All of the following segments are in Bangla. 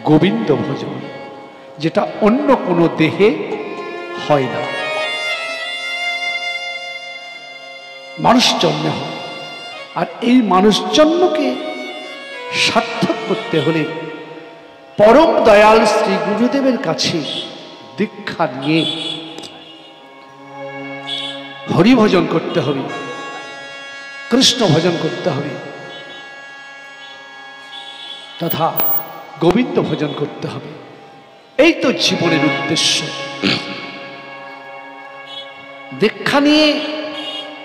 গোবিন্দ ভজন, যেটা অন্য কোনো দেহে হয় না, মানুষ জন্মে হয়। আর এই মানুষ জন্মকে সার্থক করতে হলে পরম দয়াল শ্রী গুরুদেবের কাছে দীক্ষা নিয়ে হরি ভজন করতে হবে, কৃষ্ণ ভজন করতে হবে, তথা গোবিন্দ ভজন করতে হবে। এই তো জীবনের উদ্দেশ্য। দীক্ষা নিয়ে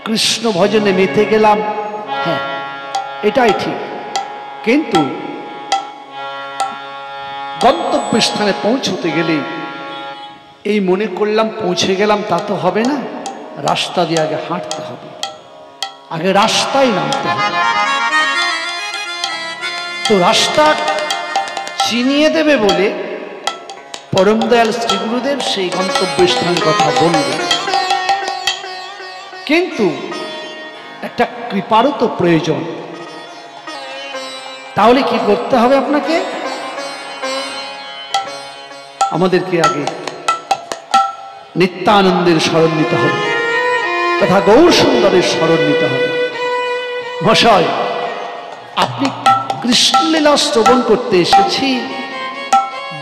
কৃষ্ণ ভজনে মেতে গেলাম, হ্যাঁ এটাই ঠিক, কিন্তু গন্তব্যস্থানে পৌঁছতে গেলে এই মনে করলাম পৌঁছে গেলাম তা তো হবে না, রাস্তা দিয়ে আগে হাঁটতে হবে, আগে রাস্তায় নামতে হবে। তো রাস্তা চিনিয়ে দেবে বলে পরম দয়াল শ্রী গুরুদেব সেই গন্তব্যস্থানের কথা বলবেন, কিন্তু একটা কৃপারও তো প্রয়োজন। তাহলে কি করতে হবে আপনাকে? আমাদেরকে আগে নিত্যানন্দের স্মরণ নিতে হবে, তথা গৌর সুন্দরের স্মরণ নিতে হবে। মশাই, আপনি কৃষ্ণলীলা শ্রবণ করতে এসেছি,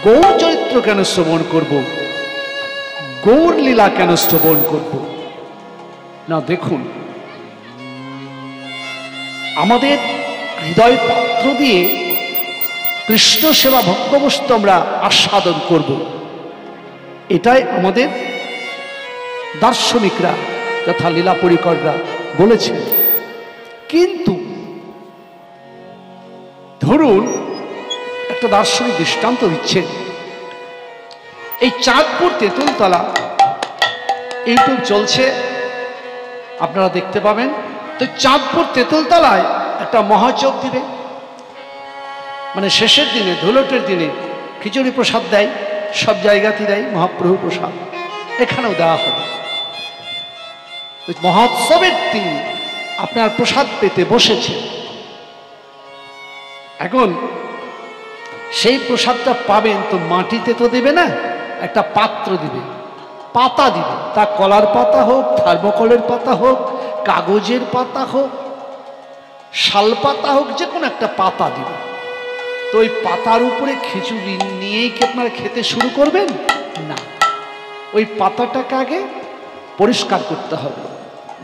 গৌর চরিত্র কেন শ্রবণ করব, গৌর লীলা কেন শ্রবণ করব না? দেখুন, আমাদের হৃদয় পাত্র দিয়ে কৃষ্ণ সেবা ভক্তবস্তু আমরা আস্বাদন করব, এটাই আমাদের দার্শনিকরা তথা লীলা পরিকররা বলেছেন। কিন্তু ধরুন একটা দার্শনিক দৃষ্টান্ত দিচ্ছেন, এই চাঁদপুর তেঁতুলতলা ইউটিউব চলছে, আপনারা দেখতে পাবেন। তো চাঁদপুর তেঁতুলতলায় একটা মহাচক দিবে, মানে শেষের দিনে ধুলটের দিনে খিচুড়ি প্রসাদ দেয়, সব জায়গাতেই দেয় মহাপ্রভু প্রসাদ, এখানেও দেওয়া হবে। মহোৎসবের দিন আপনার প্রসাদ পেতে বসেছে, এখন সেই প্রসাদটা পাবেন তো মাটিতে তো দেবে না, একটা পাত্র দিবে, পাতা দিবে, তা কলার পাতা হোক, থার্মোকলের পাতা হোক, কাগজের পাতা হোক, শাল পাতা হোক, যে কোনো একটা পাতা দিবে। তো ওই পাতার উপরে খিচুড়ি নিয়েই কি আপনারা খেতে শুরু করবেন? না, ওই পাতাটাকে আগে পরিষ্কার করতে হবে,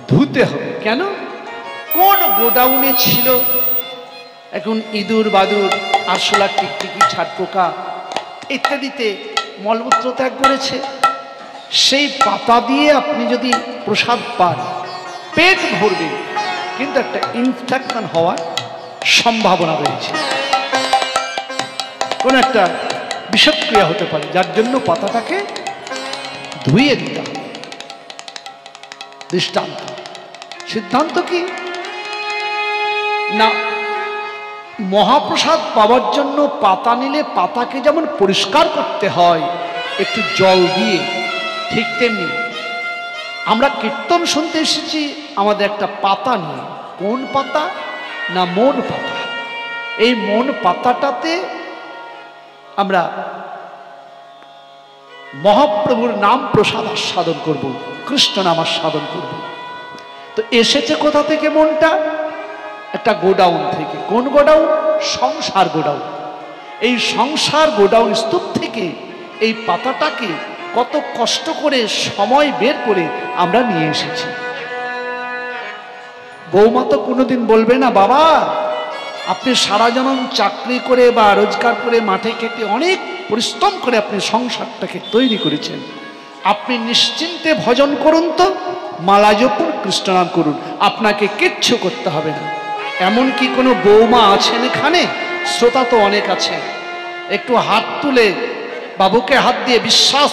ধুতে হবে। কেন? কোন গোডাউনে ছিল, এখন ইঁদুর বাদুর আরশোলা টিকটিকি ছাটপোকা ইত্যাদিতে মলমূত্র ত্যাগ করেছে, সেই পাতা দিয়ে আপনি যদি প্রসাদ পান পেট ভরবে, কিন্তু একটা ইনফেকশন হওয়ার সম্ভাবনা রয়েছে, কোন একটা বিষক্রিয়া হতে পারে, যার জন্য পাতাটাকে ধুয়ে দিতে হবে। দৃষ্টান্ত। সিদ্ধান্ত কি না, মহাপ্রসাদ পাওয়ার জন্য পাতা নিলে পাতাকে যেমন পরিষ্কার করতে হয় একটু জল দিয়ে, ঠিক তেমনি আমরা কীর্তন শুনতে এসেছি আমাদের একটা পাতা নিয়ে। কোন পাতা? না মন পাতা। এই মন পাতাটাতে আমরা মহাপ্রভুর নাম প্রসাদ আস্বাদন করব, কৃষ্ণ নাম আস্বাদন করব। তো এসেছে কোথা থেকে মনটা? একটা গোডাউন থেকে। কোন গোডাউন? সংসার গোডাউন। এই সংসার গোডাউন স্তূপ থেকে এই পাতাটাকে কত কষ্ট করে সময় বের করে আমরা নিয়ে এসেছি। বৌমা তো কোনোদিন বলবে না, বাবা আপনি সারা জনম চাকরি করে বা রোজগার করে মাঠে খেটে অনেক পরিশ্রম করে আপনি সংসারটাকে তৈরি করেছেন, আপনি নিশ্চিন্তে ভজন করুন, তো মালা জপুন, কৃষ্ণ নাম করুন, আপনাকে কিচ্ছু করতে হবে না। এমন কি কোনো বৌমা আছেন এখানে? শ্রোতা তো অনেক আছে, একটু হাত তুলে বাবুকে হাত দিয়ে বিশ্বাস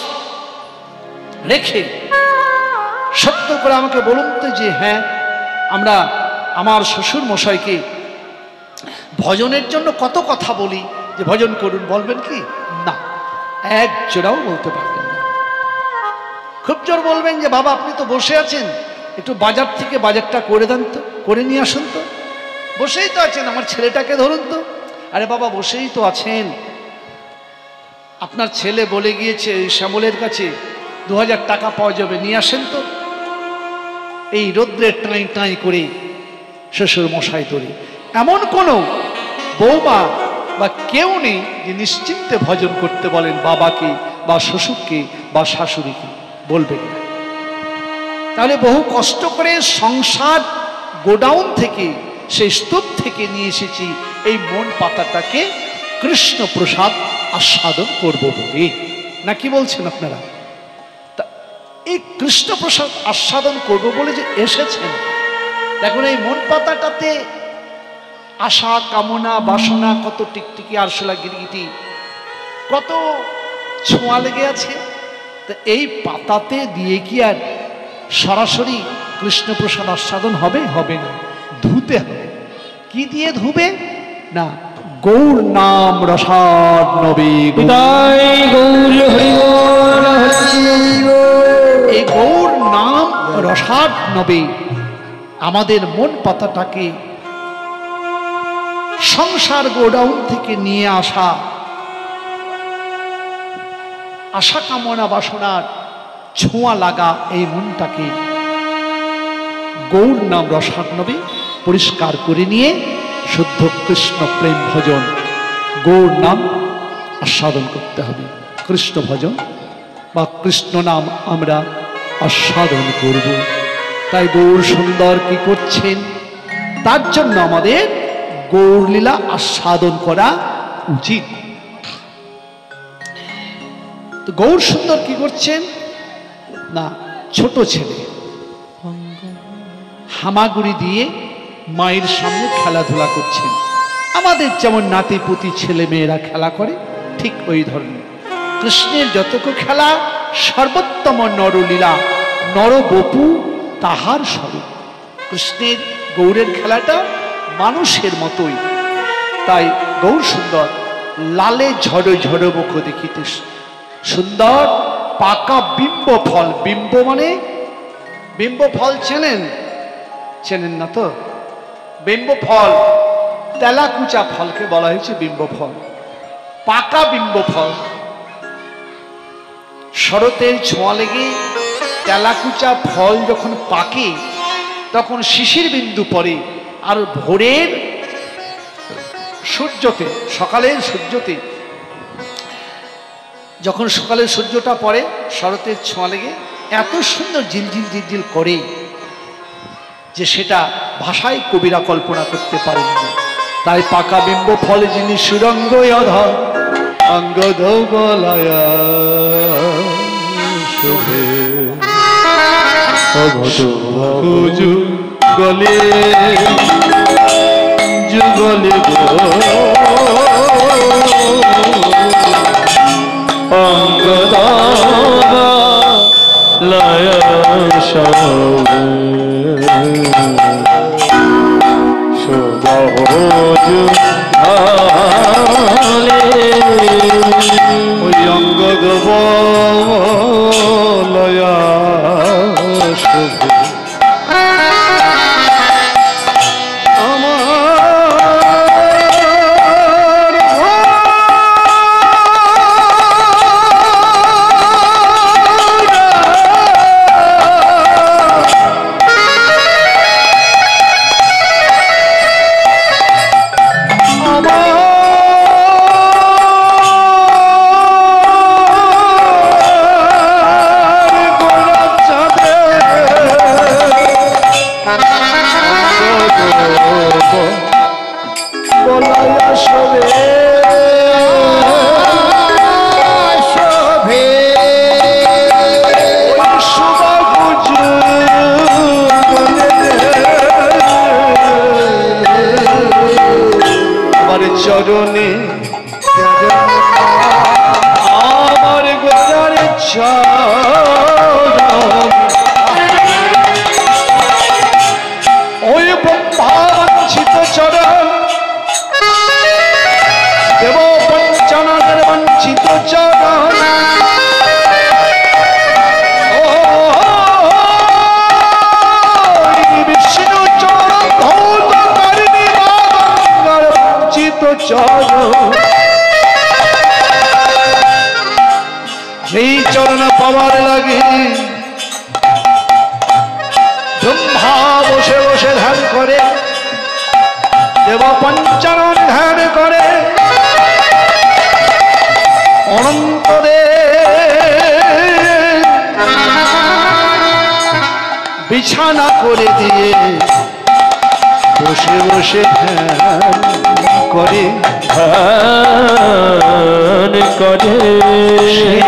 রেখে সত্য করে আমাকে বলুন তো যে হ্যাঁ আমরা আমার শ্বশুর মশাইকে ভজনের জন্য কত কথা বলি যে ভজন করুন, বলবেন কি? না, এক জোড়াও বলতে পারবেন না। খুব জোর বলবেন যে বাবা আপনি তো বসে আছেন, একটু বাজার থেকে বাজারটা করে দেন তো, করে নিয়ে আসুন তো। বসেই তো আছেন, আমার ছেলেটাকে ধরুন তো। আরে বাবা বসেই তো আছেন, আপনার ছেলে বলে গিয়েছে শ্যামলের কাছে 2000 টাকা পাওয়া যাবে, নিয়ে আসেন তো। এই রৌদ্রে টাই টাই করে শ্বশুর মশাই ধরে, এমন কোনো বৌমা বা কেউ নেই যে নিশ্চিন্তে ভজন করতে বলেন বাবাকে বা শ্বশুরকে বা শাশুড়িকে, বলবেন না। তাহলে বহু কষ্ট করে সংসার গোডাউন থেকে, সেই স্তূপ থেকে নিয়ে এসেছি এই মন পাতাটাকে কৃষ্ণ প্রসাদ আস্বাদন করবো বলে, না কি বলছেন আপনারা? এই কৃষ্ণ প্রসাদ আস্বাদন করবো বলে যে এসেছেন, দেখুন এই মন পাতাটাতে আশা কামনা বাসনা কত টিকটিকি আরশোলা গিরগিটি কত ছোঁয়া লেগে আছে। তো এই পাতাতে দিয়ে কি আর সরাসরি কৃষ্ণ প্রসাদ আস্বাদন হবে? হবে না, ধুতে হবে। কি দিয়ে ধুবে না? গৌর নাম রসাদ নবী, এই গৌর নাম রসাদ নবী আমাদের মন পাতাটাকে সংসার গোডাউন থেকে নিয়ে আসা আশা কামনা বাসনার ছোঁয়া লাগা এই মনটাকে গৌর নাম রসাদ নবী পরিষ্কার করে নিয়ে শুদ্ধ কৃষ্ণ প্রেম ভজন গৌর নাম আস্বাদন করতে হবে। কৃষ্ণ ভজন বা কৃষ্ণ নাম আমরা আস্বাদন করব। তাই গৌর সুন্দর কি করছেন? তার জন্য আমাদের গৌর লীলা আস্বাদন করা উচিত। তো গৌর সুন্দর কি করছেন না, ছোট ছেলে হামাগুড়ি দিয়ে মায়ের সামনে খেলাধুলা করছেন। আমাদের যেমন নাতিপুতি ছেলে মেয়েরা খেলা করে, ঠিক ওই ধরনের কৃষ্ণের যতটুকু খেলা সর্বোত্তম নরলীলা, নরবপু তাহার স্বরূপ। কৃষ্ণের গৌরের খেলাটা মানুষের মতোই। তাই গৌর সুন্দর লালে ঝড়ো ঝড়ো মুখ দেখিতে সুন্দর পাকা বিম্ব ফল। বিম্ব মানে বিম্ব ফল চেনেন? চেনেন না তো? বিম্ব ফল তেলাকুচা ফলকে বলা হয়েছে বিম্ব ফল, পাকা বিম্ব ফল। শরতের ছোঁয়া লেগে তেলাকুচা ফল যখন পাকে তখন শিশির বিন্দু পড়ে, আর ভোরের সূর্যতে, সকালের সূর্যতে যখন সকালের সূর্যটা পড়ে শরতের ছোঁয়া লেগে এত সুন্দর ঝিলঝিল ঝিলঝিল করে যে সেটা ভাষায় কবিরা কল্পনা করতে পারেন না। তাই পাকা বিম্ব ফলে যিনি সুরঙ্গ অধর অঙ্গ ধৌবলয়া শোভে যুগলে যুগলে অঙ্গ ধৌবলয়া শোভে ওই অঙ্গ ধৌবলয়া শোভে চরণে আমার গোজারে চরণ ওই ব্রহ্মাঞ্চিত চরণ দেব পঞ্চাননের বঞ্চিত চরণ বিষ্ণু চরণ ধৌত কারিণী চরণ চরণ পাওয়ার লাগি ব্রহ্মা বসে বসে ধ্যান করে, দেব পঞ্চানন ধ্যান করে, অনন্তরে বিছানা করে দিয়ে বসে বসে ধ্যান করে, সেই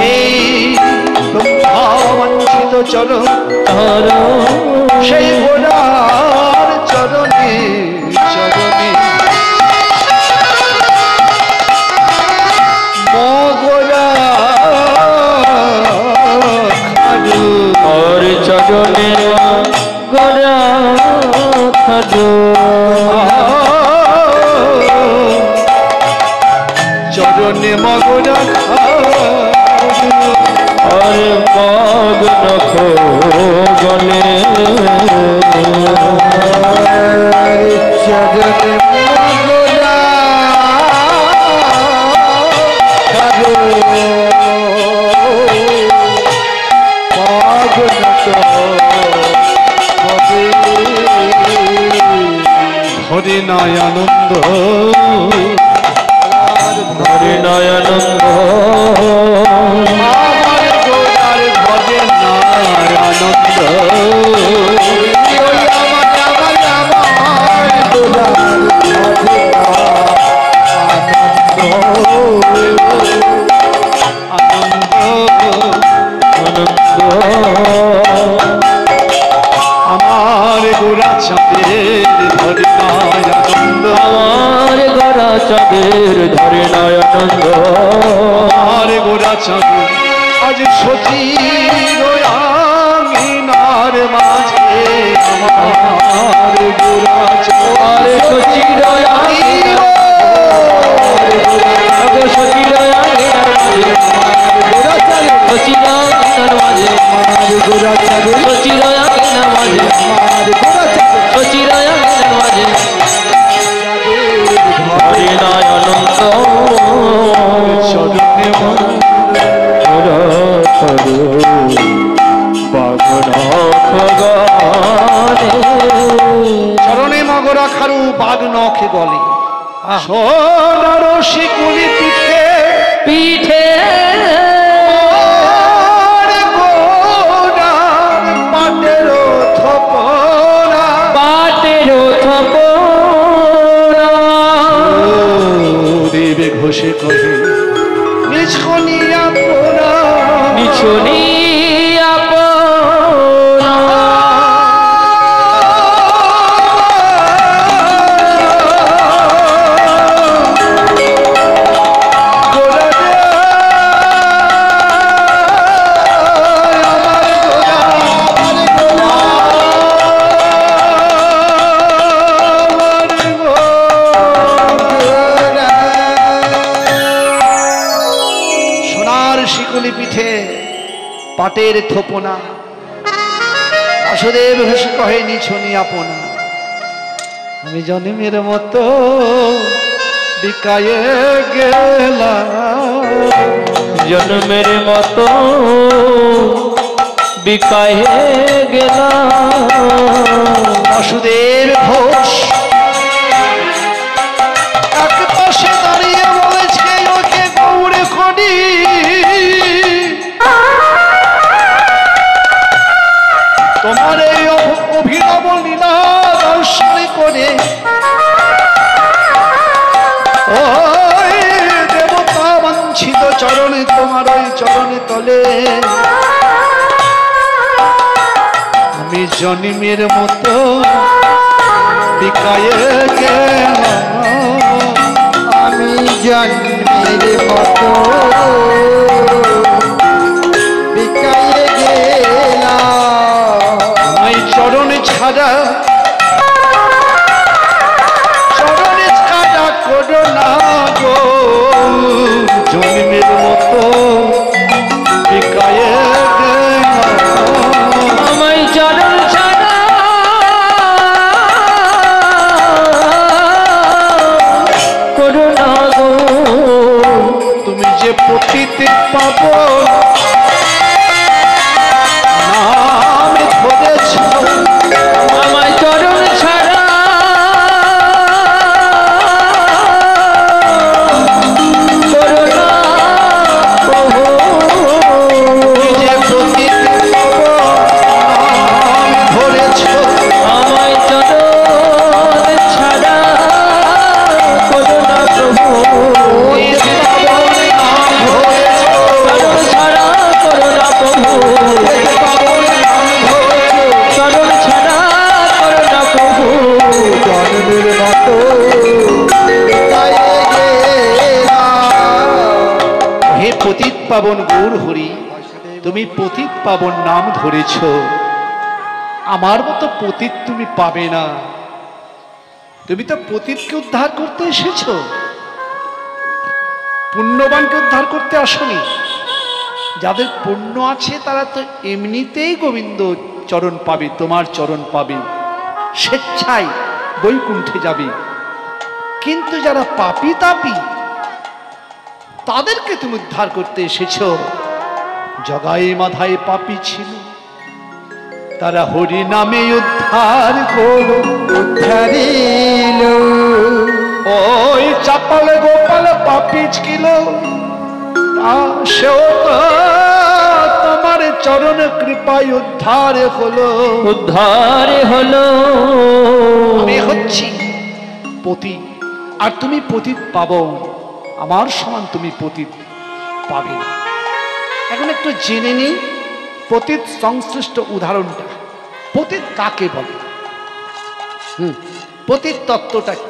ব্রহ্মাবাঞ্ছিত চরণ সেই ঘোড়ার চরণে চরণে মগরা খাডু और चरणे गोरा खाडू চরণে মগরা খাডু और मग्न खो गले চরণে মগরা খাডু হরি নয়ানন্দ हरि नयानंद আমার গোরার ভজে নয়ানন্দ আমার গোরা চাঁদের ধরে নয়ানন্দ আমার গোরা চাঁদের ধরে নয়ানন্দ আমার গোরা চাঁদের আজ সচির আঙিনার মাঝে আমার গোরা চাঁদের সচির চরণে মগরা খারু বাঘ নখে গলে সোনার শিকুলি পিঠে পিঠে পাটের থপনা পাটের থপনা দেবে ঘোষে কহে নিছনিয়া পোনা নিছনি পিঠে পাটের থোপনা বাসুদেব হেসে কহে নিছনি আপনা আমি জন্মের মতো বিকায়ে গেলাম জন্মের মতো বিকায়ে গেলাম বাসুদেব ঘোষ এক পাশে দাঁড়িয়ে বলেছে ওকে গৌড়ে খনি তোমার এই অভিনব লীলা দর্শন করে ওই দেবতা বাঞ্ছিত চরণে তোমার ওই চরণে তলে আমি জন্মের মতো বিকায়ে গেলাম আমি জন্মের মতো বিকায়ে গেলাম আমি চরণে ছাড়া করো না গো জন্মের মতো বিকায়ে গেলাম আমায় চরণ ছাড়া করো না গো তুমি যে পতিতে পাবো মতো বিকায়ে গেলাম। হে পতিত পাবন গৌর হরি, তুমি পতিত পাবন নাম ধরেছ, আমার মতো পতিত তুমি পাবে না। তুমি তো পতিতকে উদ্ধার করতে এসেছো, পুণ্যবানকে উদ্ধার করতে আসনি। যাদের পুণ্য আছে তারা তো এমনিতেই গোবিন্দ চরণ পাবে, তোমার চরণ পাবে, স্বেচ্ছায় বৈকুণ্ঠে যাবে। কিন্তু যারা পাপী তাপী তাদেরকে তুমি উদ্ধার করতে এসেছো। জগাই মাথায় পাপী ছিল, তারা হরি নামে উদ্ধার করো, উদ্ধারিল ওই চাপালে গোপাল পাপী ছিল, সেও তো তোমার চরণ কৃপায় উদ্ধার হলো। উদ্ধার হলো। আমি হচ্ছি পতিত, আর তুমি পতিত পাবো, আমার সমান তুমি পতিত পাবে না। এখন একটু জেনে নিই পতিত সংশ্লিষ্ট উদাহরণটা। পতিত কাকে বলে? পতিত তত্ত্বটা কি?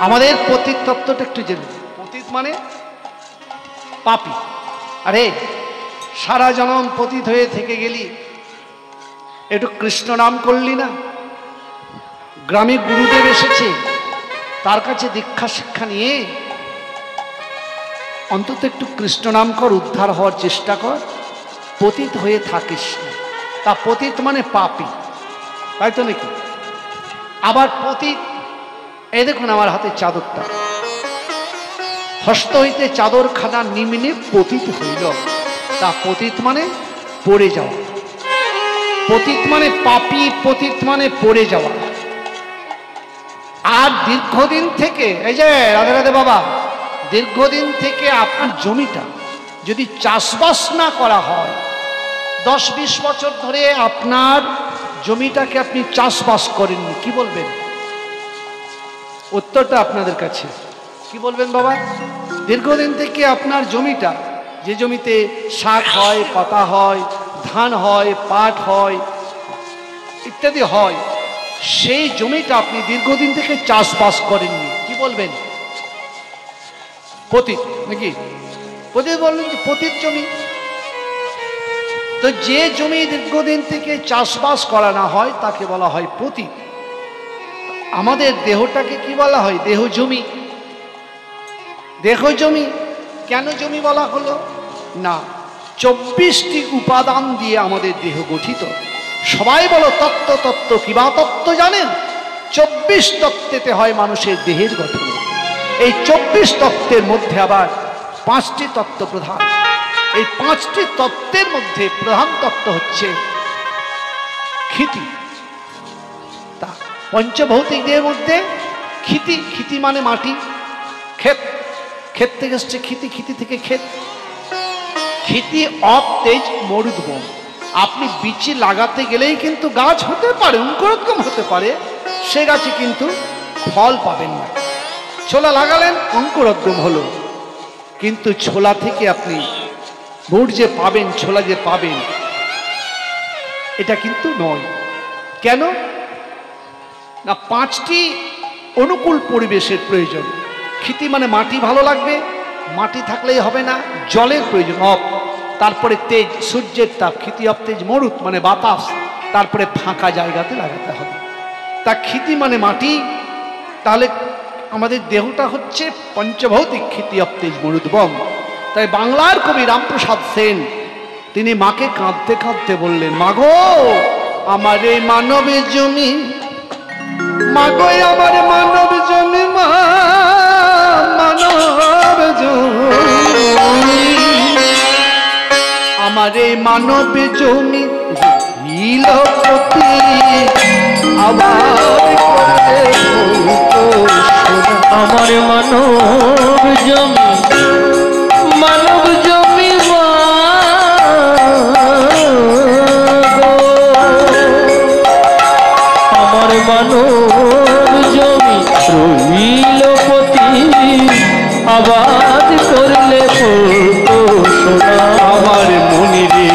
আমাদের পতিত তত্ত্বটা একটু জেনে। পতিত মানে পাপী। আরে সারা জনম পতিত হয়ে থেকে গেলি, একটু কৃষ্ণ নাম করলি না? গ্রামে গুরুদেব এসেছে, তার কাছে দীক্ষা শিক্ষা নিয়ে অন্তত একটু কৃষ্ণ নাম কর, উদ্ধার হওয়ার চেষ্টা কর। পতিত হয়ে থাকিস না। তা পতিত মানে পাপী, তাই তো নাকি? আবার পতিত, এই দেখুন আমার হাতে চাদরটা, হস্ত হইতে চাদর খানা নিম্নে পতিত হইল। তা পতিত মানে পড়ে যাওয়া, পতিত মানে পাপী, পতিত মানে পড়ে যাওয়া। আর দীর্ঘদিন থেকে, এই যে রাধে রাধে বাবা, দীর্ঘদিন থেকে আপনার জমিটা যদি চাষবাস না করা হয়, 10-20 বছর ধরে আপনার জমিটাকে আপনি চাষবাস করেননি, কি বলবেন? উত্তরটা আপনাদের কাছে, কি বলবেন বাবা? দীর্ঘদিন থেকে আপনার জমিটা, যে জমিতে শাক হয়, পাতা হয়, ধান হয়, পাট হয়, ইত্যাদি হয়, সেই জমিটা আপনি দীর্ঘদিন থেকে চাষবাস করেননি, কি বলবেন? পতিত নাকি? পতিত বললেন যে পতিত জমি। তো যে জমি দীর্ঘদিন থেকে চাষবাস করা না হয় তাকে বলা হয় পতিত। আমাদের দেহটাকে কি বলা হয়? দেহ জমি। দেহ জমি কেন জমি বলা হলো? না, 24টি উপাদান দিয়ে আমাদের দেহ গঠিত। সবাই বলো তত্ত্ব তত্ত্ব, কিবা তত্ত্ব জানেন? 24 তত্ত্বেতে হয় মানুষের দেহের গঠন। এই 24 তত্ত্বের মধ্যে আবার 5টি তত্ত্ব প্রধান। এই 5টি তত্ত্বের মধ্যে প্রধান তত্ত্ব হচ্ছে ক্ষিতি। তা পঞ্চভৌতিক দেহের মধ্যে ক্ষিতি, ক্ষিতি মানে মাটি, ক্ষেত, ক্ষেত থেকে এসছে ক্ষিতি, ক্ষিতি থেকে ক্ষেত। ক্ষিতি অতেজ মরুদ্গম। আপনি বীজ লাগাতে গেলেই কিন্তু গাছ হতে পারে, অঙ্কুরোদ্গম হতে পারে, সে গাছে কিন্তু ফল পাবেন না। ছোলা লাগালেন, অঙ্কুরোদ্গম হলো, কিন্তু ছোলা থেকে আপনি গুড় যে পাবেন, ছোলা যে পাবেন, এটা কিন্তু নয়। কেন না? 5টি অনুকূল পরিবেশের প্রয়োজন। ক্ষিতি মানে মাটি ভালো লাগবে, মাটি থাকলেই হবে না, জলের প্রয়োজন, অপ, তারপরে তেজ, সূর্যের তাপ, ক্ষিতি অপ তেজ মরুত মানে বাতাস, তারপরে ফাঁকা জায়গাতে লাগাতে হবে। তা ক্ষিতি মানে মাটি। তাহলে আমাদের দেহটা হচ্ছে পঞ্চভৌতিক, ক্ষিতি অপ তেজ মরুদ্বম। তাই বাংলার কবি রামপ্রসাদ সেন তিনি মাকে কাঁদতে কাঁদতে বললেন, মাগো আমার এই মানব জমি, মাগো আমার মানব জমি, মা মানব জমি, আমার এই মানব জমি নীলপতি আবার আমার মানব জমি, মানব জমি মা গো, আমার মানব জমি রইল পতি আবাদ করলে সোনা। আমার মনিরে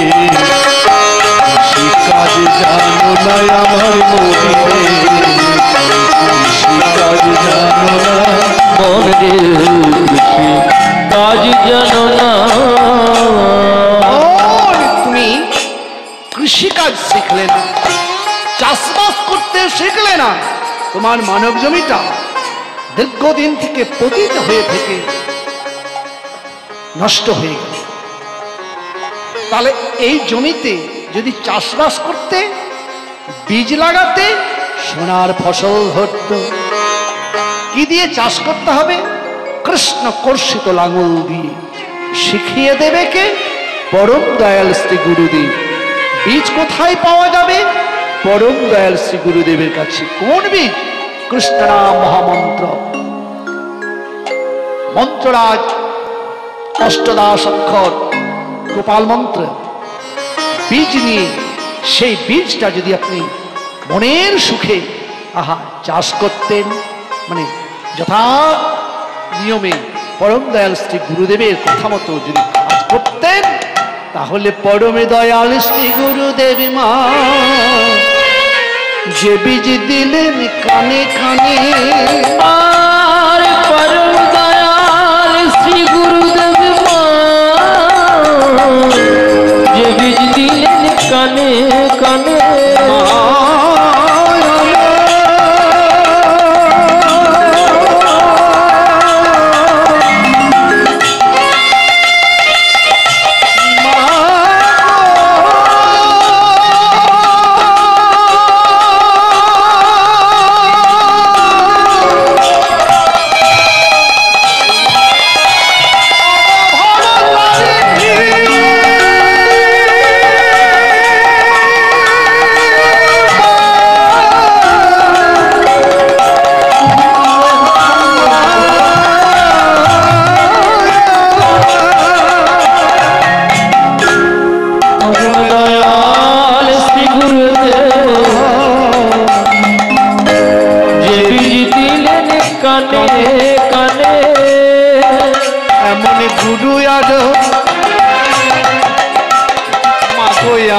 কাজ জানো না, আমার মনিরে না তোমার মানব জমিটা দীর্ঘদিন থেকে পতিত হয়ে থেকে নষ্ট হয়ে গেল। তাহলে এই জমিতে যদি চাষবাস করতে, বীজ লাগাতে, সোনার ফসল ধরত। কি দিয়ে চাষ করতে হবে? কৃষ্ণ কর্ষিত লাঙল দিয়ে। শিখিয়ে দেবে কে? পরম দয়াল শ্রী গুরুদেব। বীজ কোথায় পাওয়া যাবে? পরম দয়াল শ্রী গুরুদেবের কাছে। কোন বীজ? কৃষ্ণ নাম মহামন্ত্র। মন্ত্ররাজ অষ্টদাশ অক্ষর গোপাল মন্ত্র বীজ নিয়ে, সেই বীজটা যদি আপনি মনের সুখে চাষ করতেন, মানে যথা নিয়মে পরম দয়াল শ্রী গুরুদেবের কথা মতো যদি কাজ করতেন, তাহলে পরমে দয়াল শ্রী গুরুদেব মা যে বীজ দিলেন কানে কানে, আর পরম দয়াল শ্রী গুরুদেব মা যে বীজ দিলেন কানে কানে,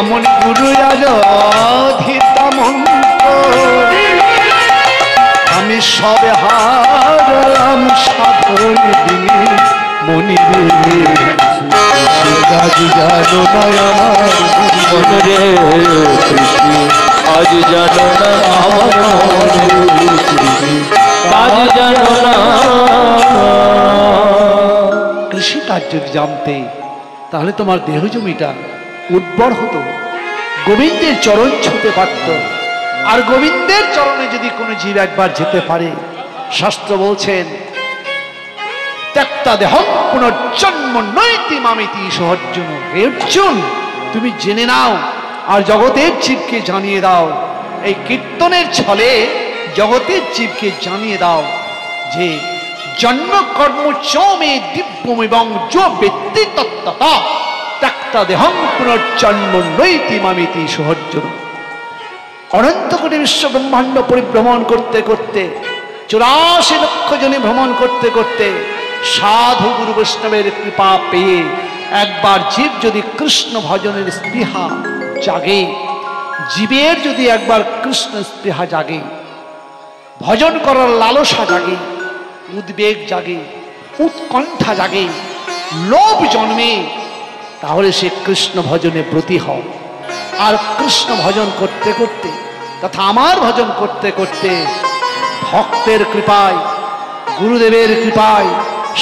এমন গুরু আজ আমি সবে হারাম সাধন দিনে মনিরে, আজ জানো না আমার মনরে কৃষ্ণ, আজ জানো না আমার আজ জানো না। কৃষিকাজ যদি জানতে, তাহলে তোমার দেহ জমিটা উর্বর হতো, গোবিন্দের চরণ ছুঁতে পারত। আর গোবিন্দের চরণে যদি কোনো জীব একবার যেতে পারে, শাস্ত্র বলছেন ত্যক্তা দেহং পুনর্জন্ম নৈতি মামিতি সহর্জুন। হে অর্জুন, তুমি জেনে নাও আর জগতের জীবকে জানিয়ে দাও, এই কীর্তনের ছলে জগতের জীবকে জানিয়ে দাও যে জন্ম কর্ম চমে দিব্যম এবং যো ব্যক্তি তত্ত্বতা ত্যক্তা দেহং পুনর্জন্ম নৈতি মামিতি সহর্জুন। অনন্ত কোটি বিশ্ব ব্রহ্মাণ্ড পরিভ্রমণ করতে করতে, 84 লক্ষ জনে ভ্রমণ করতে করতে, সাধু গুরু বৈষ্ণবের কৃপা পেয়ে একবার জীব যদি কৃষ্ণ ভজনের স্পৃহা জাগে, জীবের যদি একবার কৃষ্ণ স্পৃহা জাগে, ভজন করার লালসা জাগে, উদ্বেগ জাগে, উৎকণ্ঠা জাগে, লোভ জন্মে, তাহলে সে কৃষ্ণ ভজনে ব্রতী হয়। আর কৃষ্ণ ভজন করতে করতে তথা আমার ভজন করতে করতে ভক্তের কৃপায়, গুরুদেবের কৃপায়,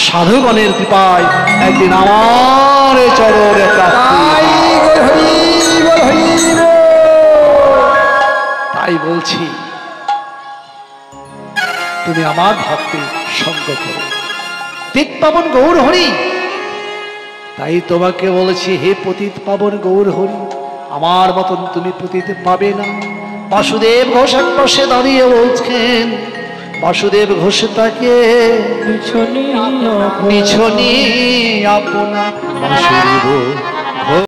সাধুগণের কৃপায় একদিন আমার চরণে তাই বলছি, তুমি আমার ভক্তের সঙ্গ করো। পতিত পাবন গৌর হরি, তাই তোমাকে বলেছি হে পতিত পাবন গৌর হরি, আমার মতন তুমি পতিত পাবে না। বাসুদেব ঘোষ এক পাশে দাঁড়িয়ে বলছেন, বাসুদেব ঘোষ তাকে পিছনে আপনা বাসুদেব